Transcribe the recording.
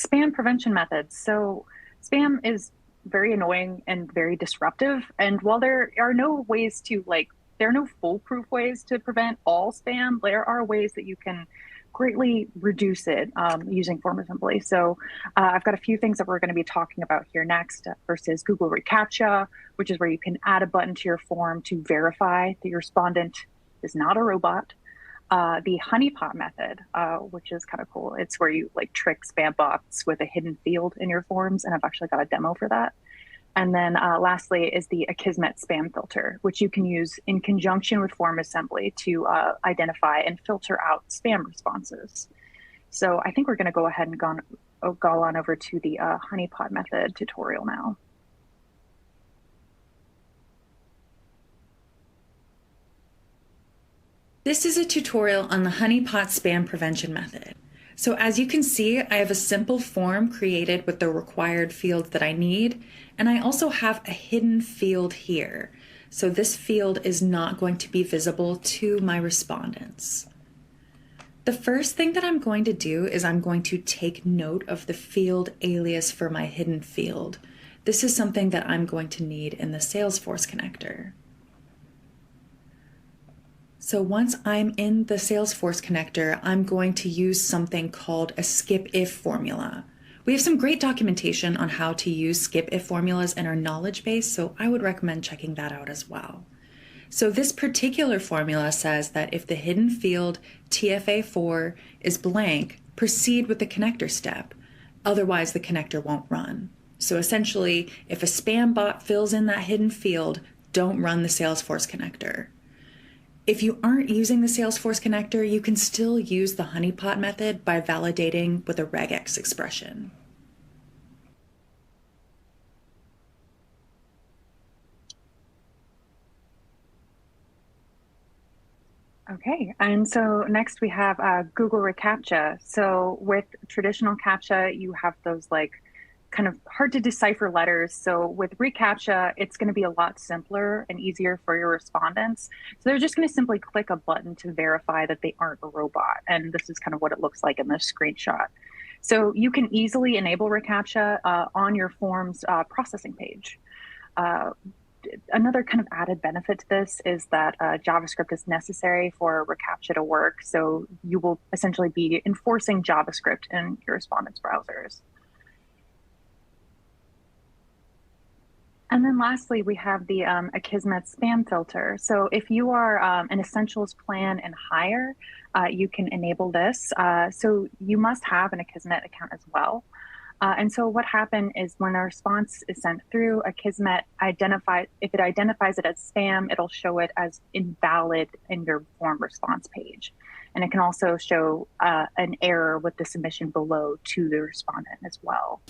Spam prevention methods. So, spam is very annoying and very disruptive. And while there are no ways to there are no foolproof ways to prevent all spam, there are ways that you can greatly reduce it using form assembly. So, I've got a few things that we're going to be talking about here next. First is Google reCAPTCHA, which is where you can add a button to your form to verify that your respondent is not a robot. The honeypot method, which is kind of cool. It's where you like trick spam bots with a hidden field in your forms, and I've actually got a demo for that. And then lastly is the Akismet spam filter, which you can use in conjunction with form assembly to identify and filter out spam responses. So I think we're going to go ahead and go on over to the honeypot method tutorial now. This is a tutorial on the honeypot spam prevention method. So as you can see, I have a simple form created with the required fields that I need, and I also have a hidden field here. So this field is not going to be visible to my respondents. The first thing that I'm going to do is I'm going to take note of the field alias for my hidden field. This is something that I'm going to need in the Salesforce connector. So once I'm in the Salesforce connector, I'm going to use something called a skip if formula. We have some great documentation on how to use skip if formulas in our knowledge base, so I would recommend checking that out as well. So this particular formula says that if the hidden field TFA4 is blank, proceed with the connector step. Otherwise, the connector won't run. So essentially, if a spam bot fills in that hidden field, don't run the Salesforce connector. If you aren't using the Salesforce connector, you can still use the honeypot method by validating with a regex expression. Okay, and so next we have Google reCAPTCHA. So with traditional CAPTCHA, you have those like kind of hard to decipher letters. So with reCAPTCHA, it's going to be a lot simpler and easier for your respondents. So they're just going to simply click a button to verify that they aren't a robot. And this is kind of what it looks like in this screenshot. So you can easily enable reCAPTCHA on your form's processing page. Another kind of added benefit to this is that JavaScript is necessary for reCAPTCHA to work. So you will essentially be enforcing JavaScript in your respondents' browsers. And then lastly, we have the Akismet spam filter. So if you are an Essentials plan and higher, you can enable this. So you must have an Akismet account as well. And so what happened is when a response is sent through, Akismet if it identifies it as spam, it'll show it as invalid in your form response page. And it can also show an error with the submission below to the respondent as well.